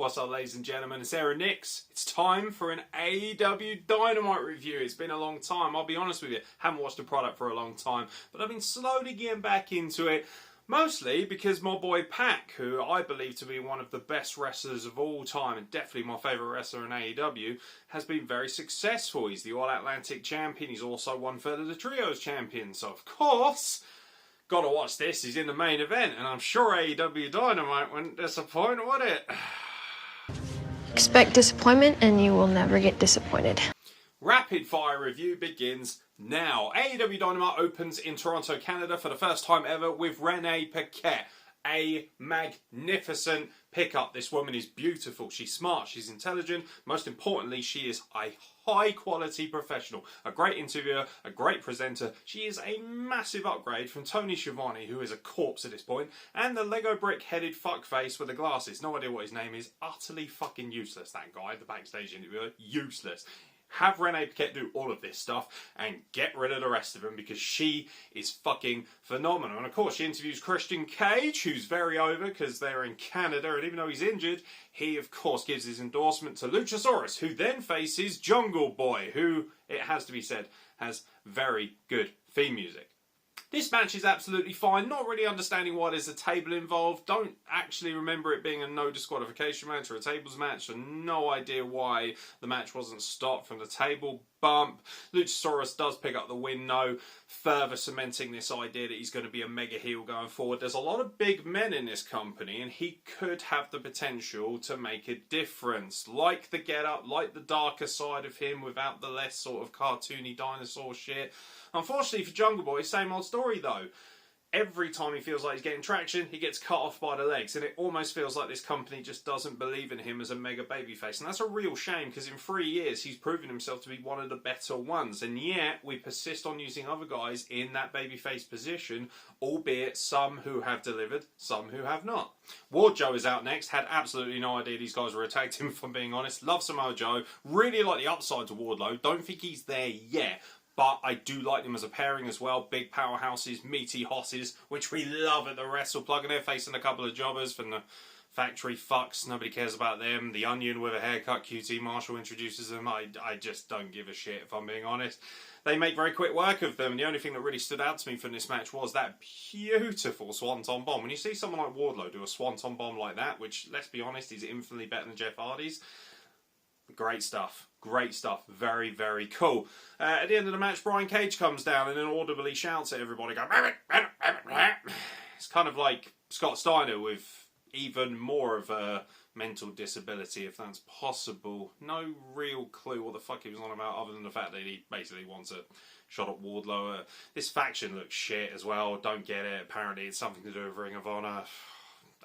What's up, ladies and gentlemen? It's Aeron. It's time for an AEW Dynamite review. It's been a long time, I'll be honest with you. Haven't watched the product for a long time, but I've been slowly getting back into it. Mostly because my boy Pac, who I believe to be one of the best wrestlers of all time and definitely my favourite wrestler in AEW, has been very successful. He's the All-Atlantic champion. He's also 1/3 of the Trios champion. So, of course, gotta watch this. He's in the main event. And I'm sure AEW Dynamite wouldn't disappoint, would it? Expect disappointment and you will never get disappointed. Rapid fire review begins now. AEW Dynamite opens in Toronto, Canada for the first time ever with Renee Piquette. A magnificent pickup. This woman is beautiful. She's smart. She's intelligent. Most importantly, she is a high quality professional. A great interviewer. A great presenter. She is a massive upgrade from Tony Schiavone, who is a corpse at this point, and the Lego brick headed fuckface with the glasses. No idea what his name is. Utterly fucking useless, that guy. The backstage interviewer. Useless. Have Renee Piquette do all of this stuff and get rid of the rest of them because she is fucking phenomenal. And of course she interviews Christian Cage, who's very over because they're in Canada, and even though he's injured, he of course gives his endorsement to Luchosaurus, who then faces Jungle Boy, who, it has to be said, has very good theme music. This match is absolutely fine, not really understanding why there's a table involved. Don't actually remember it being a no disqualification match or a tables match, so no idea why the match wasn't stopped from the table bump. Luchosaurus does pick up the win though, further cementing this idea that he's going to be a mega heel going forward. There's a lot of big men in this company and he could have the potential to make a difference. Like the get up, like the darker side of him without the less sort of cartoony dinosaur shit. Unfortunately for Jungle Boy, same old story though. Every time he feels like he's getting traction, he gets cut off by the legs, and it almost feels like this company just doesn't believe in him as a mega babyface. And that's a real shame because in 3 years he's proven himself to be one of the better ones, and yet we persist on using other guys in that babyface position, albeit some who have delivered, some who have not. Ward Joe is out next. Had absolutely no idea these guys were a tag team, if I'm being honest. Love Samoa Joe. Really like the upside to Wardlow. Don't think he's there yet. But I do like them as a pairing as well. Big powerhouses, meaty hosses, which we love at the Wrestle Plug. And they're facing a couple of jobbers from the factory fucks. Nobody cares about them. The Onion with a haircut, QT Marshall introduces them. I just don't give a shit, if I'm being honest. They make very quick work of them. And the only thing that really stood out to me from this match was that beautiful Swanton Bomb. When you see someone like Wardlow do a Swanton Bomb like that, which, let's be honest, is infinitely better than Jeff Hardy's. Great stuff. Great stuff. Very, very cool. At the end of the match, Brian Cage comes down and then audibly shouts at everybody, going, it's kind of like Scott Steiner with even more of a mental disability, if that's possible. No real clue what the fuck he was on about, other than the fact that he basically wants a shot at Wardlow. This faction looks shit as well. Don't get it. Apparently it's something to do with Ring of Honor.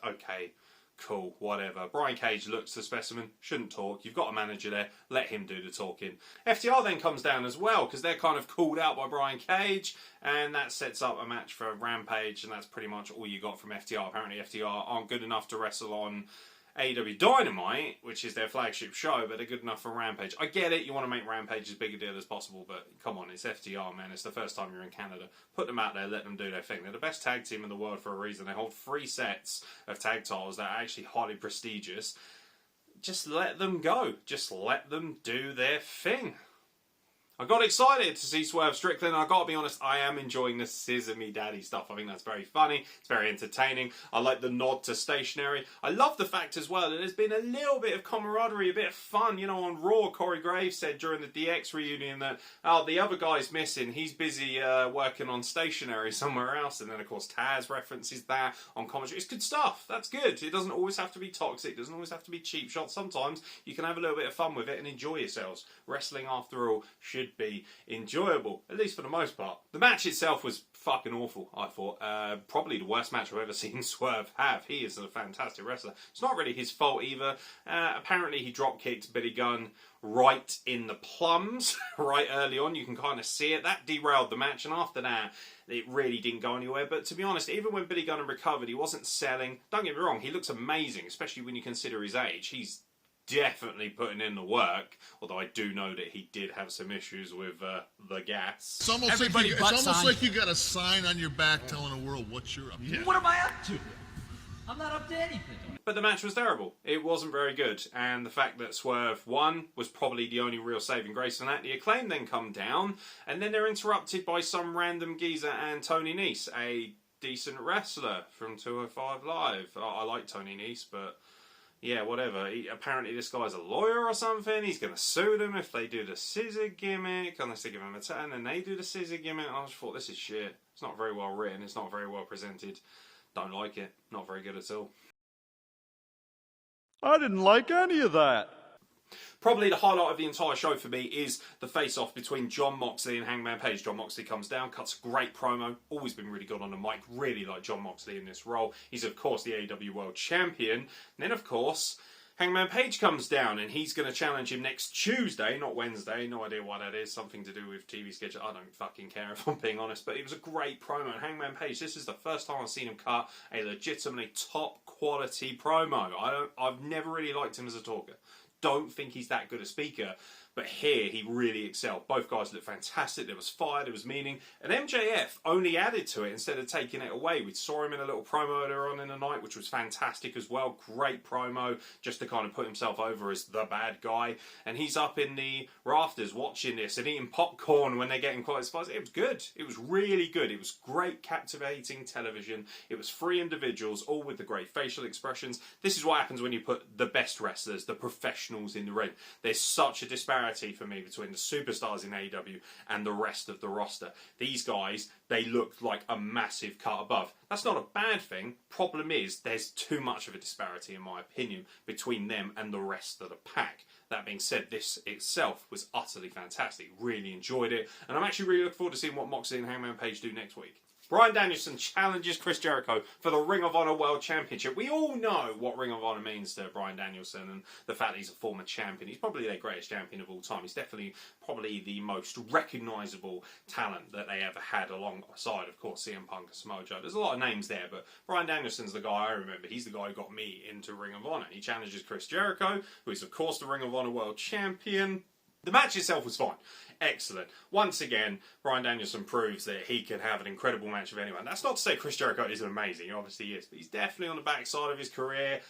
Okay. Cool, whatever. Brian Cage looks the specimen, shouldn't talk. You've got a manager there, let him do the talking. FTR then comes down as well, because they're kind of called out by Brian Cage, and that sets up a match for Rampage, and that's pretty much all you got from FTR. Apparently FTR aren't good enough to wrestle on AEW Dynamite, which is their flagship show, but they're good enough for Rampage. I get it, you want to make Rampage as big a deal as possible, but come on, it's FTR, man. It's the first time you're in Canada. Put them out there, let them do their thing. They're the best tag team in the world for a reason. They hold 3 sets of tag titles that are actually highly prestigious. Just let them go. Just let them do their thing. I got excited to see Swerve Strickland. I got to be honest, I am enjoying the Scissor Me Daddy stuff. I think that's very funny. It's very entertaining. I like the nod to Stationary. I love the fact as well that there's been a little bit of camaraderie, a bit of fun. You know, on Raw, Corey Graves said during the DX reunion that, oh, the other guy's missing. He's busy working on Stationary somewhere else. And then, of course, Taz references that on commentary. It's good stuff. That's good. It doesn't always have to be toxic. It doesn't always have to be cheap shots. Sometimes you can have a little bit of fun with it and enjoy yourselves. Wrestling, after all, should be enjoyable, at least for the most part. The match itself was fucking awful, I thought. Probably the worst match I've ever seen Swerve have. He is a fantastic wrestler. It's not really his fault either. Apparently he drop-kicked Billy Gunn right in the plums, right early on. You can kind of see it. That derailed the match, and after that, it really didn't go anywhere. But to be honest, even when Billy Gunn recovered, he wasn't selling. Don't get me wrong, he looks amazing, especially when you consider his age. He's definitely putting in the work, although I do know that he did have some issues with the gas. It's almost, like you, got a sign on your back telling the world what you're up to. What am I up to? I'm not up to anything. But the match was terrible. It wasn't very good. And the fact that Swerve won was probably the only real saving grace from that. The Acclaim then come down, and then they're interrupted by some random geezer and Tony Nese, a decent wrestler from 205 Live. I like Tony Nese, but yeah, whatever. Apparently this guy's a lawyer or something. He's going to sue them if they do the scissor gimmick, unless they give him a 10 and they do the scissor gimmick. I just thought, this is shit. It's not very well written. It's not very well presented. Don't like it. Not very good at all. I didn't like any of that. Probably the highlight of the entire show for me is the face-off between Jon Moxley and Hangman Page. Jon Moxley comes down, cuts a great promo. Always been really good on the mic. Really like Jon Moxley in this role. He's, of course, the AEW World Champion. And then, of course, Hangman Page comes down and he's going to challenge him next Tuesday, not Wednesday. No idea why that is. Something to do with TV schedule. I don't fucking care if I'm being honest. But it was a great promo. And Hangman Page, this is the first time I've seen him cut a legitimately top quality promo. I've never really liked him as a talker. Don't think he's that good a speaker, but here he really excelled. Both guys looked fantastic. There was fire, there was meaning, and MJF only added to it instead of taking it away. We saw him in a little promo earlier on in the night, which was fantastic as well. Great promo, just to kind of put himself over as the bad guy. And he's up in the rafters watching this and eating popcorn when they're getting quite spicy. It was good. It was really good. It was great, captivating television. It was three individuals, all with the great facial expressions. This is what happens when you put the best wrestlers, the professionals in the ring. There's such a disparity for me between the superstars in AEW and the rest of the roster. These guys, they looked like a massive cut above. That's not a bad thing. Problem is, there's too much of a disparity, in my opinion, between them and the rest of the pack. That being said, this itself was utterly fantastic. Really enjoyed it. And I'm actually really looking forward to seeing what Moxley and Hangman Page do next week. Bryan Danielson challenges Chris Jericho for the Ring of Honor World Championship. We all know what Ring of Honor means to Bryan Danielson and the fact that he's a former champion. He's probably their greatest champion of all time. He's definitely probably the most recognisable talent that they ever had, alongside, of course, CM Punk and Samoa Joe. There's a lot of names there, but Bryan Danielson's the guy I remember. He's the guy who got me into Ring of Honor. He challenges Chris Jericho, who is, of course, the Ring of Honor World Champion. The match itself was fine. Excellent. Once again, Bryan Danielson proves that he can have an incredible match with anyone. That's not to say Chris Jericho isn't amazing. He obviously is. But he's definitely on the backside of his career.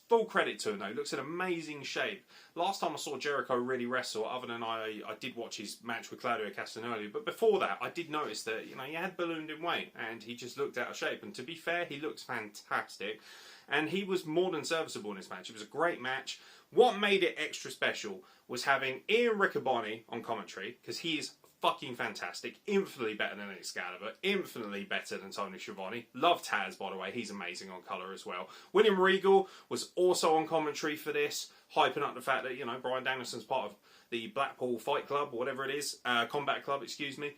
Full credit to him, though. He looks in amazing shape. Last time I saw Jericho really wrestle, other than I did watch his match with Claudio Castagnoli, but before that, I did notice that he had ballooned in weight, and he just looked out of shape. And to be fair, he looks fantastic. And he was more than serviceable in this match. It was a great match. What made it extra special was having Aeron Riccaboni on commentary, because he is fucking fantastic, infinitely better than Excalibur, infinitely better than Tony Schiavone. Love Taz, by the way, he's amazing on colour as well. William Regal was also on commentary for this, hyping up the fact that, Bryan Danielson's part of the Blackpool Fight Club, or whatever it is, Combat Club, excuse me.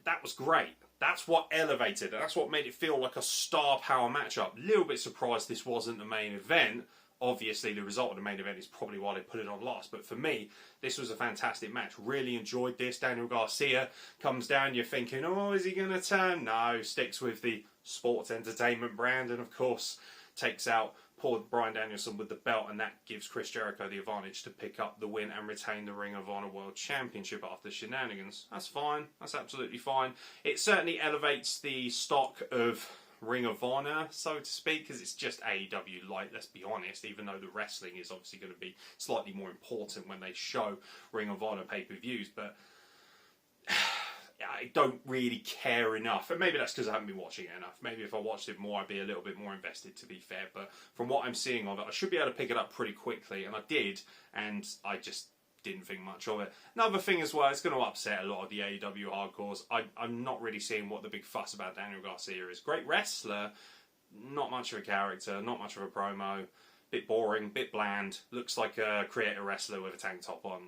That was great. That's what elevated it. That's what made it feel like a star power matchup. Little bit surprised this wasn't the main event. Obviously, the result of the main event is probably why they put it on last. But for me, this was a fantastic match. Really enjoyed this. Daniel Garcia comes down. You're thinking, oh, is he going to turn? No, sticks with the sports entertainment brand. And, of course, takes out poor Bryan Danielson with the belt. And that gives Chris Jericho the advantage to pick up the win and retain the Ring of Honor World Championship after shenanigans. That's fine. That's absolutely fine. It certainly elevates the stock of Ring of Honor, so to speak, because it's just AEW light, let's be honest, even though the wrestling is obviously going to be slightly more important when they show Ring of Honor pay-per-views, but I don't really care enough, and maybe that's because I haven't been watching it enough. Maybe if I watched it more, I'd be a little bit more invested, to be fair, but from what I'm seeing of it, I should be able to pick it up pretty quickly, and I did, and I just didn't think much of it. Another thing as well, it's going to upset a lot of the AEW hardcores. I'm not really seeing what the big fuss about Daniel Garcia is. Great wrestler, not much of a character, not much of a promo, bit boring, bit bland, looks like a creator wrestler with a tank top on.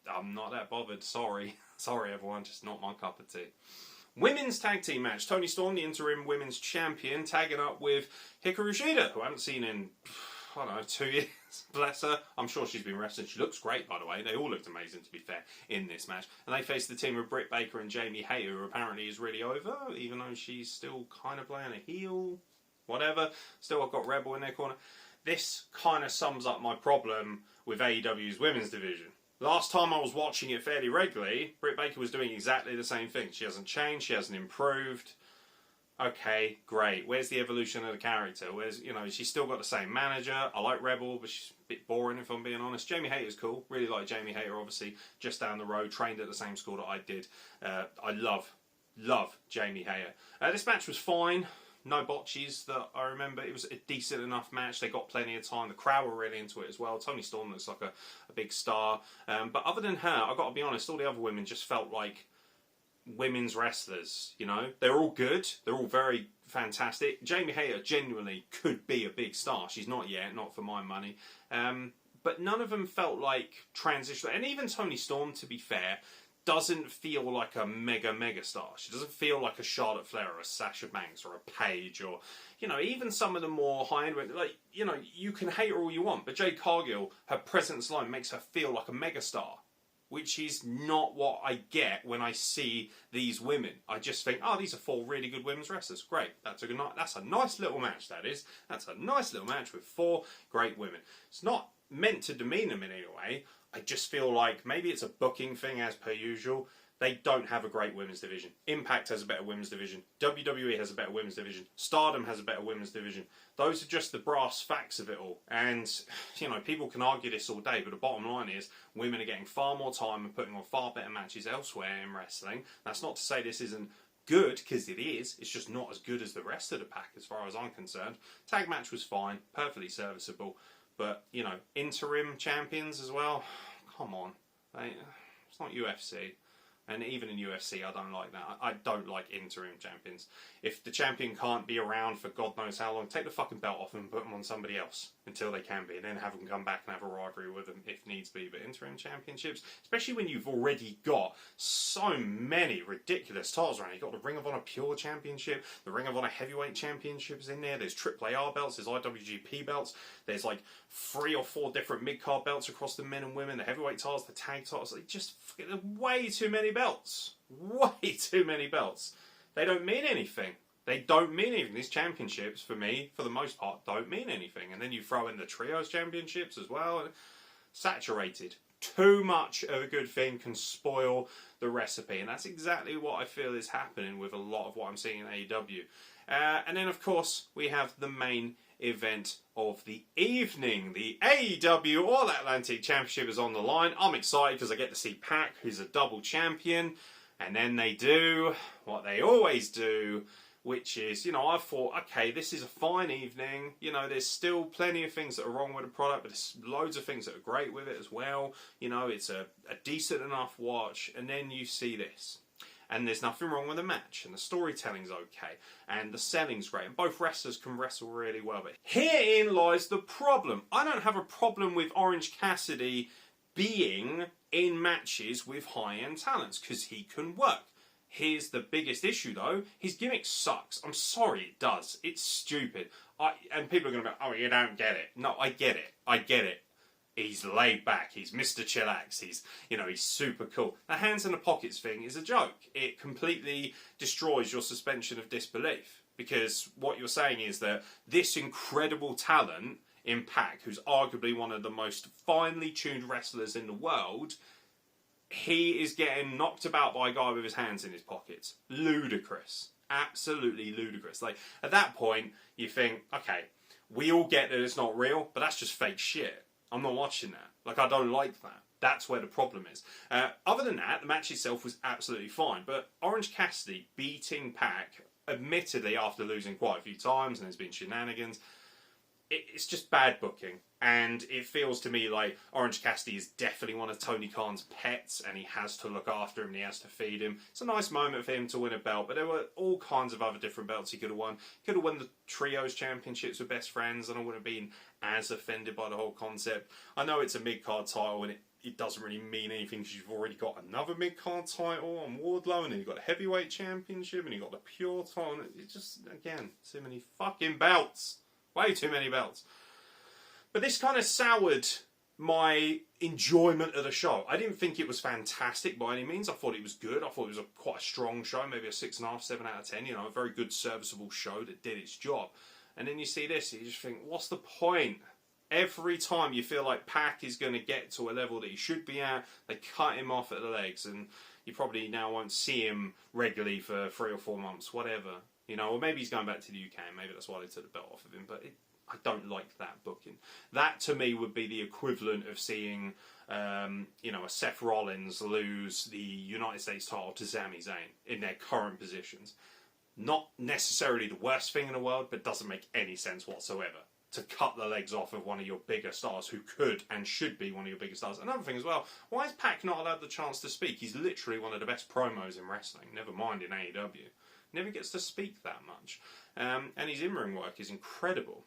I'm not that bothered, sorry. Sorry everyone, just not my cup of tea. Women's tag team match. Toni Storm, the interim women's champion, tagging up with Hikaru Shida, who I haven't seen in, I don't know, 2 years. Bless her. I'm sure she's been wrestling. She looks great, by the way. They all looked amazing, to be fair, in this match. And they faced the team of Britt Baker and Jamie Hayter, who apparently is really over, even though she's still kind of playing a heel. Whatever. Still, I've got Rebel in their corner. This kind of sums up my problem with AEW's women's division. Last time I was watching it fairly regularly, Britt Baker was doing exactly the same thing. She hasn't changed. She hasn't improved. Okay, great. Where's the evolution of the character? Where's, she's still got the same manager. I like Rebel, but she's a bit boring if I'm being honest. Jamie Hayter's cool. Really like Jamie Hayter, obviously. Just down the road, trained at the same school that I did. I love Jamie Hayter. This match was fine. No botches that I remember. It was a decent enough match. They got plenty of time. The crowd were really into it as well. Toni Storm looks like a big star. But other than her, I've got to be honest, all the other women just felt like women's wrestlers, They're all good. They're all very fantastic. Jamie Hayter genuinely could be a big star. She's not yet, not for my money. But none of them felt like transitional. And even Toni Storm, to be fair, doesn't feel like a mega star. She doesn't feel like a Charlotte Flair or a Sasha Banks or a Paige or, even some of the more high-end, you can hate her all you want, but Jade Cargill, her presence alone makes her feel like a mega star, which is not what I get when I see these women. I just think, these are 4 really good women's wrestlers. Great. That's a nice little match, that is. That's a nice little match with 4 great women. It's not meant to demean them in any way. I just feel like maybe it's a booking thing as per usual. They don't have a great women's division. Impact has a better women's division. WWE has a better women's division. Stardom has a better women's division. Those are just the brass facts of it all. And, people can argue this all day, but the bottom line is women are getting far more time and putting on far better matches elsewhere in wrestling. That's not to say this isn't good, because it is. It's just not as good as the rest of the pack as far as I'm concerned. Tag match was fine, perfectly serviceable. But, interim champions as well, come on. It's not UFC. And even in UFC, I don't like that. I don't like interim champions. If the champion can't be around for God knows how long, take the fucking belt off and put them on somebody else until they can be. And then have them come back and have a rivalry with them if needs be. But interim championships, especially when you've already got so many ridiculous titles around. You've got the Ring of Honor Pure Championship, the Ring of Honor Heavyweight Championships in there. There's AAR belts, there's IWGP belts. There's like 3 or 4 different mid-card belts across the men and women. The heavyweight titles, the tag titles. Just way too many belts. Way too many belts. They don't mean anything. They don't mean anything. These championships, for me, for the most part, don't mean anything. And then you throw in the trios championships as well. Saturated. Too much of a good thing can spoil the recipe. And that's exactly what I feel is happening with a lot of what I'm seeing in AEW. And then, of course, we have the main event of the evening. The AEW All-Atlantic Championship is on the line. I'm excited because I get to see Pac, who's a double champion. And then they do what they always do, which is, I thought, okay, this is a fine evening. There's still plenty of things that are wrong with the product, but there's loads of things that are great with it as well. It's a decent enough watch. And then you see this. And there's nothing wrong with the match, and the storytelling's okay, and the selling's great, and both wrestlers can wrestle really well. But herein lies the problem. I don't have a problem with Orange Cassidy being in matches with high-end talents, because he can work. Here's the biggest issue, though. His gimmick sucks. I'm sorry, it does. It's stupid. And people are going to be, you don't get it. No, I get it. I get it. He's laid back. He's Mr. Chillax. He's super cool. The hands in the pockets thing is a joke. It completely destroys your suspension of disbelief, because what you're saying is that this incredible talent in Pac, who's arguably one of the most finely tuned wrestlers in the world, he is getting knocked about by a guy with his hands in his pockets. Ludicrous. Absolutely ludicrous. Like, at that point, you think, okay, we all get that it's not real, but that's just fake shit. I'm not watching that. Like, I don't like that. That's where the problem is. Other than that, the match itself was absolutely fine. But Orange Cassidy beating Pac, admittedly after losing quite a few times, and there's been shenanigans, it's just bad booking. And it feels to me like Orange Cassidy is definitely one of Tony Khan's pets, and he has to look after him and he has to feed him. It's a nice moment for him to win a belt, but there were all kinds of other different belts he could have won. He could have won the Trios Championships with Best Friends, and I wouldn't have been as offended by the whole concept. I know it's a mid-card title, and it doesn't really mean anything because you've already got another mid-card title on Wardlow, and then you've got a Heavyweight Championship, and you've got the Pure title. It's just, again, too many fucking belts. Way too many belts. But this kind of soured my enjoyment of the show. I didn't think it was fantastic by any means. I thought it was good. I thought it was quite a strong show, maybe a 6.5, 7 out of 10. A very good, serviceable show that did its job. And then you see this, and you just think, what's the point? Every time you feel like Pac is going to get to a level that he should be at, they cut him off at the legs, and you probably now won't see him regularly for 3 or 4 months, whatever. You know, or maybe he's going back to the UK, and maybe that's why they took the belt off of him. But I don't like that booking. That to me would be the equivalent of seeing, you know, a Seth Rollins lose the United States title to Sami Zayn in their current positions. Not necessarily the worst thing in the world, but doesn't make any sense whatsoever to cut the legs off of one of your bigger stars who could and should be one of your bigger stars. Another thing as well, why is Pac not allowed the chance to speak? He's literally one of the best promos in wrestling, never mind in AEW. Never gets to speak that much. And his in-ring work is incredible.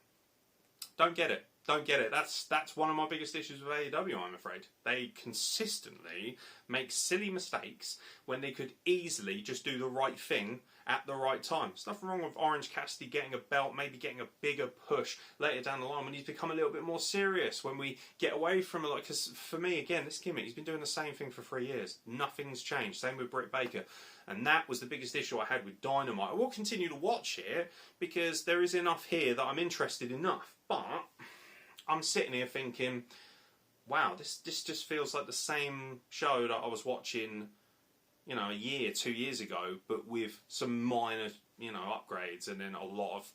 Don't get it. Don't get it. That's one of my biggest issues with AEW, I'm afraid. They consistently make silly mistakes when they could easily just do the right thing at the right time. There's nothing wrong with Orange Cassidy getting a belt, maybe getting a bigger push later down the line when he's become a little bit more serious, when we get away from it. Because for me, again, this gimmick, he's been doing the same thing for 3 years. Nothing's changed. Same with Britt Baker. And that was the biggest issue I had with Dynamite. I will continue to watch it because there is enough here that I'm interested enough. But I'm sitting here thinking, wow, this just feels like the same show that I was watching, you know, a year, 2 years ago, but with some minor, you know, upgrades and then a lot of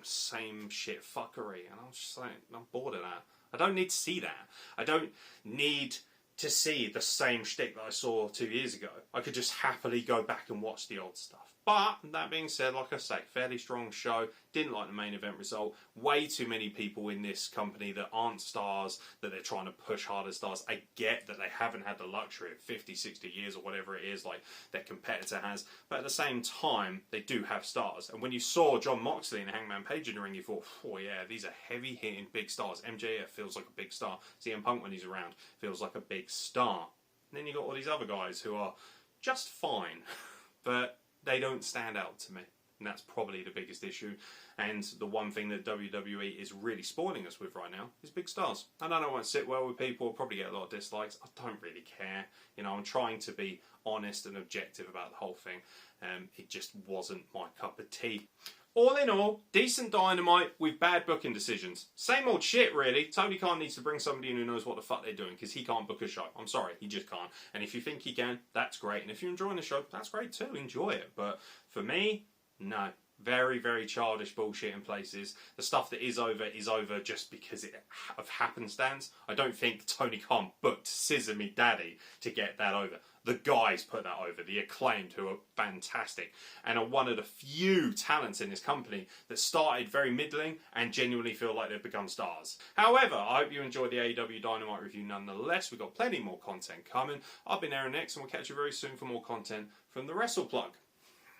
same shit fuckery. And I'm just like, I'm bored of that. I don't need to see that. I don't need to see the same shtick that I saw 2 years ago. I could just happily go back and watch the old stuff. But, that being said, like I say, fairly strong show. Didn't like the main event result. Way too many people in this company that aren't stars, that they're trying to push hard as stars. I get that they haven't had the luxury of 50, 60 years or whatever it is like their competitor has. But at the same time, they do have stars. And when you saw John Moxley and Hangman Page in the ring, you thought, oh yeah, these are heavy-hitting big stars. MJF feels like a big star. CM Punk, when he's around, feels like a big star. And then you got all these other guys who are just fine. But they don't stand out to me, and that's probably the biggest issue. And the one thing that WWE is really spoiling us with right now is big stars. I don't know, it won't sit well with people, I'll probably get a lot of dislikes. I don't really care. You know, I'm trying to be honest and objective about the whole thing. It just wasn't my cup of tea. All in all, decent Dynamite with bad booking decisions. Same old shit, really. Tony Khan needs to bring somebody in who knows what the fuck they're doing, because he can't book a show. I'm sorry, he just can't. And if you think he can, that's great. And if you're enjoying the show, that's great too. Enjoy it. But for me, no. Very, very childish bullshit in places. The stuff that is over just because of happenstance. I don't think Tony Khan booked Scissor Me Daddy to get that over. The guys put that over, the Acclaimed, who are fantastic and are one of the few talents in this company that started very middling and genuinely feel like they've become stars. However, I hope you enjoyed the AEW Dynamite review nonetheless. We've got plenty more content coming. I've been Aeron Next, and we'll catch you very soon for more content from the Wrestle Plug.